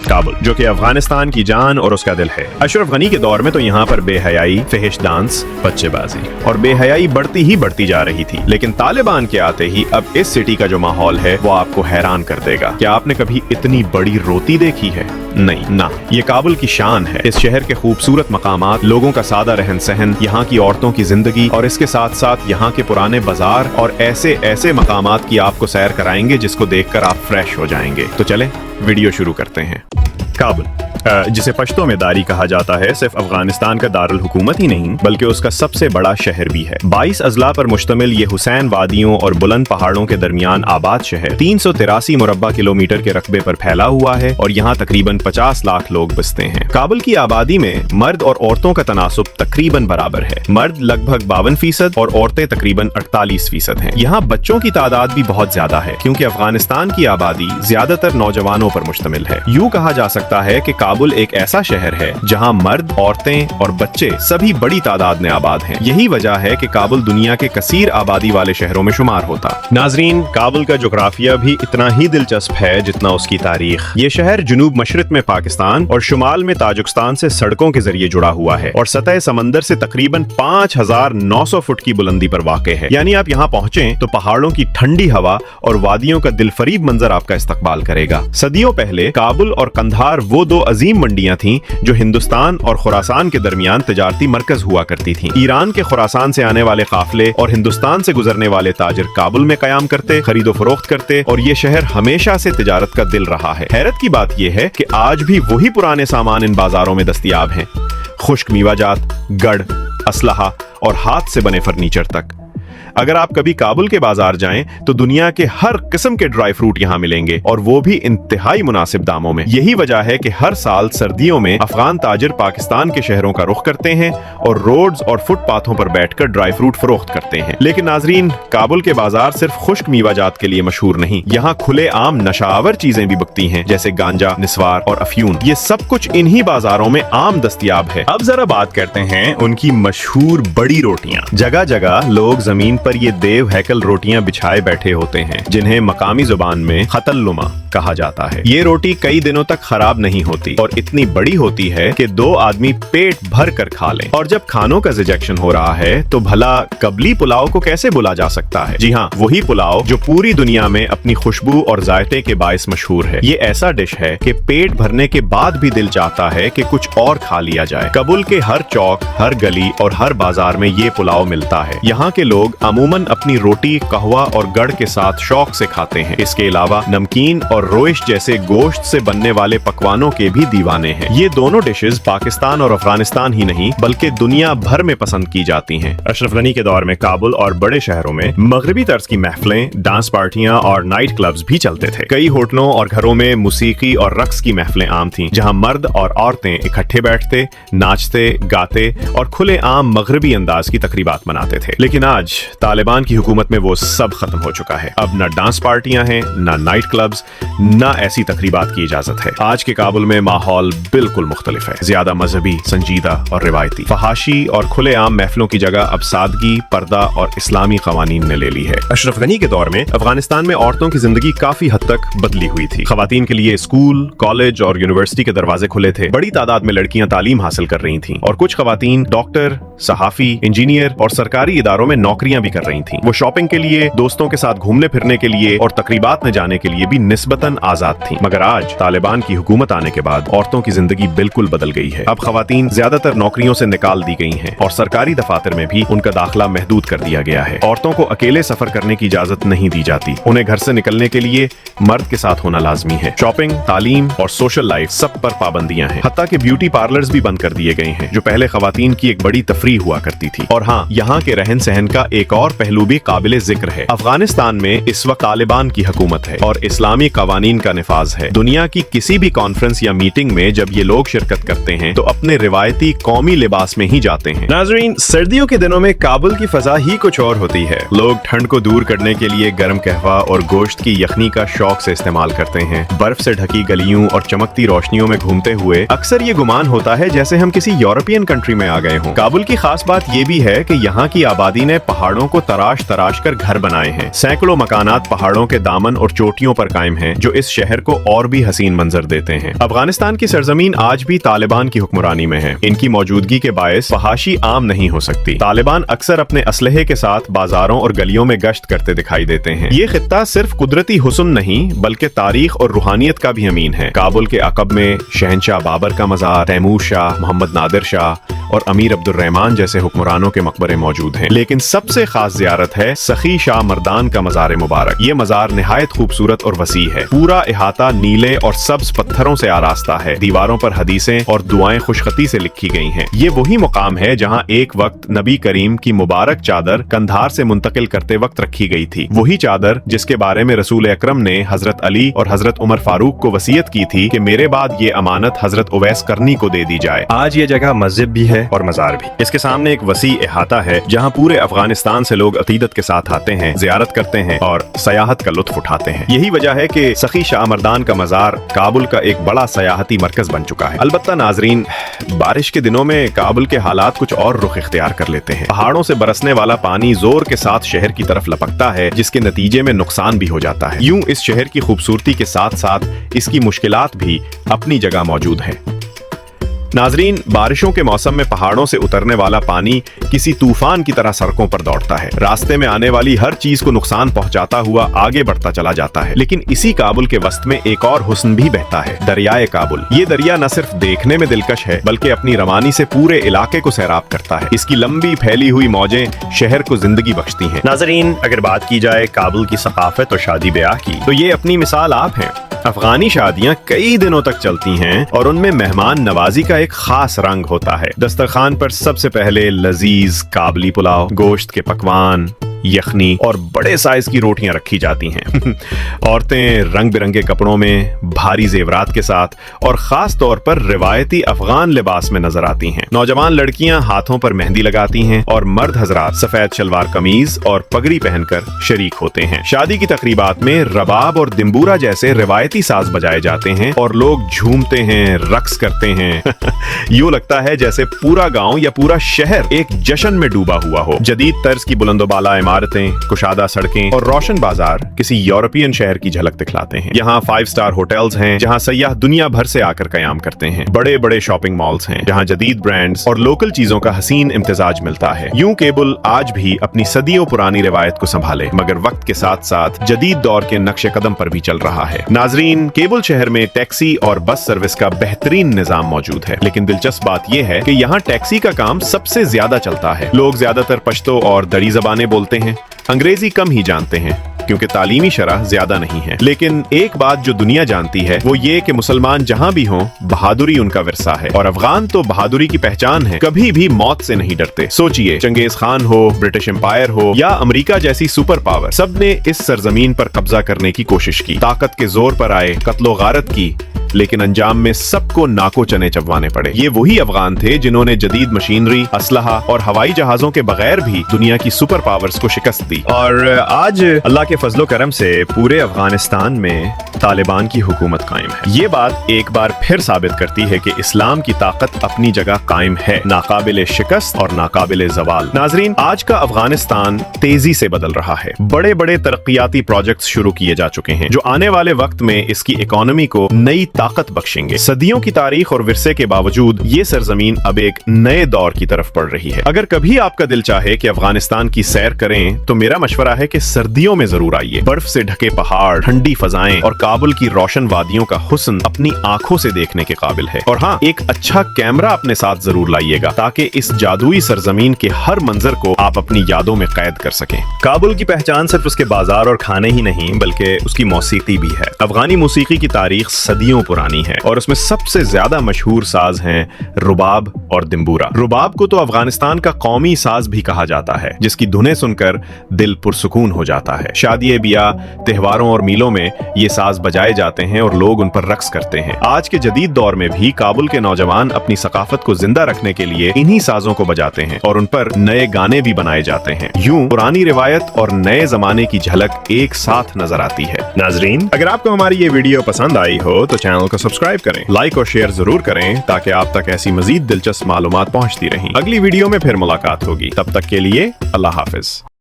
काबुल, जो कि अफगानिस्तान की जान और उसका दिल है। अशरफ गनी के दौर में तो यहाँ पर बेहयाई, फहिश डांस, बच्चेबाजी और बेहयाई बढ़ती ही बढ़ती जा रही थी, लेकिन तालिबान के आते ही अब इस सिटी का जो माहौल है वो आपको हैरान कर देगा। क्या आपने कभी इतनी बड़ी रोटी देखी है? नहीं ना, ये काबुल की शान है। इस शहर के खूबसूरत मकामात, लोगों का सादा रहन सहन, यहाँ की औरतों की जिंदगी और इसके साथ साथ यहाँ के पुराने बाजार और ऐसे मकामात की आपको सैर कराएंगे जिसको देखकर आप फ्रेश हो जाएंगे। तो चलें वीडियो शुरू करते हैं। काबुल, जिसे पश्तो में दारी कहा जाता है, सिर्फ अफगानिस्तान का दारुल हुकूमत ही नहीं बल्कि उसका सबसे बड़ा शहर भी है। 22 अजला पर मुश्तमिल ये हुसैन वादियों और बुलंद पहाड़ों के दरमियान आबाद शहर 383 मुरब्बा किलोमीटर के रकबे पर फैला हुआ है और यहाँ तकरीबन 50 लाख लोग बसते हैं। काबुल की आबादी में मर्द और औरतों का तनासुब तकरीबन बराबर है। मर्द लगभग 52% और औरतें तकरीबन 48% हैं। यहाँ बच्चों की तादाद भी बहुत ज्यादा है क्योंकि अफगानिस्तान की आबादी ज्यादातर नौजवानों पर मुश्तमिल है। यूँ कहा जा सकता है कि काबुल एक ऐसा शहर है जहां मर्द, औरतें और बच्चे सभी बड़ी तादाद में आबाद हैं। यही वजह है कि काबुल दुनिया के कसीर आबादी वाले शहरों में शुमार होता। नाजरीन, काबुल का जोग्राफिया भी इतना ही दिलचस्प है जितना उसकी तारीख। ये शहर जुनूब मशरिक में पाकिस्तान और शुमाल में ताजिकिस्तान से सड़कों के जरिए जुड़ा हुआ है और सतह समंदर से तकरीबन 5900 फुट की बुलंदी पर वाक़ है। यानी आप यहाँ पहुँचे तो पहाड़ों की ठंडी हवा और वादियों का दिलफरीब मंजर आपका इस्तकबाल करेगा। सदियों पहले काबुल और कंधार वो दो अजीम मंडियां थीं जो हिंदुस्तान और खुरासान के दरमियान तिजारती मरकज हुआ करती थीं। ईरान के खुरासान से आने वाले काफिले और हिंदुस्तान से गुजरने वाले ताजिर काबुल में कयाम करते, खरीदो फरोख्त करते और ये शहर हमेशा से तिजारत का दिल रहा है। हैरत की बात यह है कि आज भी वही पुराने सामान इन बाजारों में दस्तयाब हैं। खुश्क मीवाजात, गढ़, असलहा और हाथ से बने फर्नीचर तक। अगर आप कभी काबुल के बाजार जाएं तो दुनिया के हर किस्म के ड्राई फ्रूट यहाँ मिलेंगे और वो भी इंतहाई मुनासिब दामों में। यही वजह है कि हर साल सर्दियों में अफगान ताजिर पाकिस्तान के शहरों का रुख करते हैं और रोड्स और फुटपाथों पर बैठकर ड्राई फ्रूट फरोख्त करते हैं। लेकिन नाजरीन, काबुल के बाजार सिर्फ खुश्क मीवाजात के लिए मशहूर नहीं। यहाँ खुले आम नशावर चीजें भी बिकती हैं जैसे गांजा, निस्वार और अफ्यून। ये सब कुछ इन्हीं बाजारों में आम दस्तयाब है। अब जरा बात करते हैं उनकी मशहूर बड़ी रोटियां। जगह जगह लोग जमीन पर ये देव हैकल रोटियां बिछाए बैठे होते हैं जिन्हें मकामी जुबान में खतल्लुमा कहा जाता है। ये रोटी कई दिनों तक खराब नहीं होती और इतनी बड़ी होती है कि 2 आदमी पेट भर कर खा लें। और जब खानों का रिजेक्शन हो रहा है तो भला कबली पुलाव को कैसे भुला जा सकता है? जी हाँ, वही पुलाव जो पूरी दुनिया में अपनी खुशबू और जायके के बायस मशहूर है। ये ऐसा डिश है कि पेट भरने के बाद भी दिल चाहता है कि कुछ और खा लिया जाए। काबुल के हर चौक, हर गली और हर बाजार में ये पुलाव मिलता है। यहाँ के लोग अमूमन अपनी रोटी, कहवा और गढ़ के साथ शौक से खाते हैं। इसके अलावा नमकीन और रोइश जैसे गोश्त से बनने वाले पकवानों के भी दीवाने हैं। ये दोनों डिशेस पाकिस्तान और अफगानिस्तान ही नहीं बल्कि दुनिया भर में पसंद की जाती हैं। अशरफ गनी के दौर में काबुल और बड़े शहरों में मगरबी तर्ज की महफिलें, डांस पार्टियां और नाइट क्लब्स भी चलते थे। कई होटलों और घरों में मूसीकी और रक्स की महफिलें आम थीं, जहां मर्द और औरतें इकट्ठे बैठते, नाचते, गाते और खुले आम मगरबी अंदाज की तकरीबात मनाते थे। लेकिन आज तालिबान की हुकूमत में वो सब खत्म हो चुका है। अब न डांस पार्टियां हैं, न नाइट क्लब्स, न ऐसी तकरीबात की इजाजत है। आज के काबुल में माहौल बिल्कुल मुख्तलिफ है, ज्यादा मजहबी, संजीदा और रिवायती। फहाशी और खुले आम महफिलों की जगह अब सादगी, पर्दा और इस्लामी कवानीन ने ले ली है। अशरफ गनी के दौर में अफगानिस्तान में औरतों की जिंदगी काफी हद तक बदली हुई थी। खवातीन के लिए स्कूल, कॉलेज और यूनिवर्सिटी के दरवाजे खुले थे। बड़ी तादाद में लड़कियां तालीम हासिल कर रही थीं और कुछ खवातीन डॉक्टर, सहाफी, इंजीनियर और सरकारी इदारों में नौकरियां भी कर रही थीं। वो शॉपिंग के लिए, दोस्तों के साथ घूमने फिरने के लिए और तकरीबात में जाने के लिए भी निस्बतन आजाद थीं। मगर आज तालिबान की हुकूमत आने के बाद औरतों की जिंदगी बिल्कुल बदल गई है। अब खवातीन ज्यादातर नौकरियों से निकाल दी गई हैं और सरकारी दफातर में भी उनका दाखिला महदूद कर दिया गया है। औरतों को अकेले सफर करने की इजाजत नहीं दी जाती। उन्हें घर से निकलने के लिए मर्द के साथ होना लाजमी है। शॉपिंग, तालीम और सोशल लाइफ सब पर पाबंदियां हैं। हत्ता के ब्यूटी पार्लर्स भी बंद कर दिए गए हैं जो पहले खवातीन की एक बड़ी तफरीह हुआ करती थी। और हाँ, यहाँ के रहन सहन का एक और पहलू भी काबिल जिक्र है। अफगानिस्तान में इस वक्त तालिबान की हुकूमत है और इस्लामी कवानीन का निफाज है। दुनिया की किसी भी कॉन्फ्रेंस या मीटिंग में जब ये लोग शिरकत करते हैं तो अपने रिवायती कौमी लिबास में ही जाते हैं। नाजरीन, सर्दियों के दिनों में काबुल की फजा ही कुछ और होती है। लोग ठंड को दूर करने के लिए गर्म कहवा और गोश्त की यखनी का शौक से इस्तेमाल करते हैं। बर्फ से ढकी गलियों और चमकती रोशनियों में घूमते हुए अक्सर ये गुमान होता है जैसे हम किसी यूरोपियन कंट्री में आ गए हों। काबुल की खास बात ये भी है कि यहाँ की आबादी ने पहाड़ों को तराश तराश कर घर बनाए हैं। सैकड़ों मकानात पहाड़ों के दामन और चोटियों पर कायम हैं, जो इस शहर को और भी हसीन मंजर देते हैं। अफगानिस्तान की सरजमीन आज भी तालिबान की हुक्मरानी में है। इनकी मौजूदगी के बायस फहाशी आम नहीं हो सकती। तालिबान अक्सर अपने असलहे के साथ बाजारों और गलियों में गश्त करते दिखाई देते हैं। ये खित्ता सिर्फ कुदरती हुस्न नहीं बल्कि तारीख और रूहानियत का भी अमीन है। काबुल के अकब में शहनशाह बाबर का मज़ार, तैमूर शाह, मोहम्मद नादिर शाह और अमीर अब्दुर्रहमान जैसे हुक्मरानों के मकबरे मौजूद हैं। लेकिन सबसे खास ज़ियारत है सखी शाह मर्दान का मज़ार मुबारक। ये मज़ार निहायत खूबसूरत और वसी है। पूरा इहाता नीले और सब्ज पत्थरों से आरास्ता है। दीवारों पर हदीसें और दुआएं खुशखती से लिखी गई हैं। ये वही मुकाम है जहाँ एक वक्त नबी करीम की मुबारक चादर कंधार से मुंतकिल करते वक्त रखी गई थी। वही चादर जिसके बारे में रसूल अकरम ने हजरत अली और हजरत उमर फारूक को वसीयत की थी कि मेरे बाद ये अमानत हजरत उवैस करनी को दे दी जाए। आज ये जगह मस्जिद भी है और मज़ार भी। इसके सामने एक वसी इहाता है जहाँ पूरे अफगानिस्तान से लोग अकीदत के साथ आते हैं, ज़ियारत करते हैं और सयाहत का लुत्फ उठाते हैं। यही वजह है कि सखी शाह मर्दान का मज़ार काबुल का एक बड़ा सयाहती मरकज बन चुका है। अलबत्ता नाजरीन, बारिश के दिनों में काबुल के हालात कुछ और रुख इख्तियार कर लेते हैं। पहाड़ों से बरसने वाला पानी जोर के साथ शहर की तरफ लपकता है, जिसके नतीजे में नुकसान भी हो जाता है। यूं इस शहर की खूबसूरती के साथ साथ इसकी मुश्किलात भी अपनी जगह मौजूद है। नाजरीन, बारिशों के मौसम में पहाड़ों से उतरने वाला पानी किसी तूफान की तरह सड़कों पर दौड़ता है। रास्ते में आने वाली हर चीज को नुकसान पहुंचाता हुआ आगे बढ़ता चला जाता है। लेकिन इसी काबुल के वस्त में एक और हुस्न भी बहता है, दरियाए काबुल। ये दरिया न सिर्फ देखने में दिलकश है बल्कि अपनी रवानी से पूरे इलाके को सैराब करता है। इसकी लंबी फैली हुई मौजें शहर को जिंदगी बख्शती हैं। नाजरीन, अगर बात की जाए काबुल की सकाफत और शादी ब्याह की, तो ये अपनी मिसाल आप हैं। अफगानी शादियां कई दिनों तक चलती हैं और उनमें मेहमान नवाजी का एक खास रंग होता है। दस्तरखान पर सबसे पहले लजीज काबली पुलाव, गोश्त के पकवान, यखनी और बड़े साइज की रोटियां रखी जाती हैं। औरतें रंग बिरंगे कपड़ों में, भारी जेवरात के साथ और खास तौर पर रिवायती अफगान लिबास में नजर आती हैं। नौजवान लड़कियां हाथों पर मेहंदी लगाती हैं और मर्द हजरात सफेद शलवार कमीज और पगड़ी पहनकर शरीक होते हैं। शादी की तकरीबात में रबाब और दिम्बूरा जैसे रिवायती साज बजाए जाते हैं और लोग झूमते हैं, रक्स करते हैं। यूं लगता है जैसे पूरा गांव या पूरा शहर एक जश्न में डूबा हुआ हो। जदीद तर्ज की बुलंदोबाला इमारतें, कुशादा सड़कें और रोशन बाजार किसी यूरोपियन शहर की झलक दिखलाते हैं। यहाँ 5 स्टार होटल्स हैं जहाँ सयाह दुनिया भर से आकर कयाम करते हैं। बड़े बड़े शॉपिंग मॉल्स हैं जहाँ जदीद ब्रांड्स और लोकल चीजों का हसीन इम्तिजाज मिलता है। यूं केबुल आज भी अपनी सदियों पुरानी रिवायत को संभाले मगर वक्त के साथ साथ जदीद दौर के नक्शे कदम पर भी चल रहा है। नाजरीन, केबुल शहर में टैक्सी और बस सर्विस का बेहतरीन निजाम मौजूद है। लेकिन दिलचस्प बात यह है कि यहाँ टैक्सी का काम सबसे ज्यादा चलता है। लोग ज्यादातर पश्तो और दरी ज़बानें बोलते हैं, अंग्रेजी कम ही जानते हैं क्योंकि तालीमी शरह ज्यादा नहीं है। लेकिन एक बात जो दुनिया जानती है वो ये कि मुसलमान जहां भी हों, बहादुरी उनका विरसा है और अफगान तो बहादुरी की पहचान है। कभी भी मौत से नहीं डरते। सोचिए, चंगेज खान हो, ब्रिटिश एम्पायर हो या अमेरिका जैसी सुपर पावर, सब ने इस सरजमीन पर कब्जा करने की कोशिश की, ताकत के जोर पर आए, कत्लो गारत की, लेकिन अंजाम में सबको नाको चने चबवाने पड़े। ये वही अफगान थे जिन्होंने जदीद मशीनरी, असलहा और हवाई जहाजों के बगैर भी दुनिया की सुपर पावर्स को शिकस्त दी। और आज अल्लाह के फजलो करम से पूरे अफगानिस्तान में तालिबान की हुकूमत कायम है। ये बात एक बार फिर साबित करती है कि इस्लाम की ताकत अपनी जगह कायम है, नाकाबिले शिकस्त और नाकाबिले जवाल। नाजरीन, आज का अफगानिस्तान तेजी से बदल रहा है। बड़े बड़े तरक्याती प्रोजेक्ट्स शुरू किए जा चुके हैं जो आने वाले वक्त में इसकी इकोनॉमी को नई ताकत बख्शेंगे। सदियों की तारीख और विरसे के बावजूद ये सरजमीन अब एक नए दौर की तरफ बढ़ रही है। अगर कभी आपका दिल चाहे कि अफगानिस्तान की सैर करें तो मेरा मशवरा है कि सर्दियों में जरूर आइए। बर्फ से ढके पहाड़, ठंडी फजाएं और काबुल की रोशन वादियों का हुस्न अपनी आंखों से देखने के काबिल है। और हाँ, एक अच्छा कैमरा अपने साथ जरूर लाइएगा ताकि इस जादुई सरजमीन के हर मंजर को आप अपनी यादों में कैद कर सकें। काबुल की पहचान सिर्फ उसके बाजार और खाने ही नहीं बल्कि उसकी मौसीकी भी है। अफगानी मौसीकी की तारीख सदियों पुरानी है और उसमें सबसे ज्यादा मशहूर साज हैं रुबाब और दिम्बूरा। रुबाब को तो अफगानिस्तान का कौमी साज भी कहा जाता है, जिसकी धुनें सुनकर दिल पुरसुकून हो जाता है। शादी ब्याह, त्योहारों और मीलों में ये साज बजाए जाते हैं और लोग उन पर रक्स करते हैं। आज के जदीद दौर में भी काबुल के नौजवान अपनी सकाफत को जिंदा रखने के लिए इन्हीं साजों को बजाते हैं और उन पर नए गाने भी बनाए जाते हैं। यूं पुरानी रिवायत और नए जमाने की झलक एक साथ नजर आती है। नाजरीन, अगर आपको हमारी ये वीडियो पसंद आई हो तो चैनल को सब्सक्राइब करें, लाइक और शेयर जरूर करें ताकि आप तक ऐसी मजीद दिलचस्प मालूमात पहुंचती रहें। अगली वीडियो में फिर मुलाकात होगी, तब तक के लिए अल्लाह हाफिज।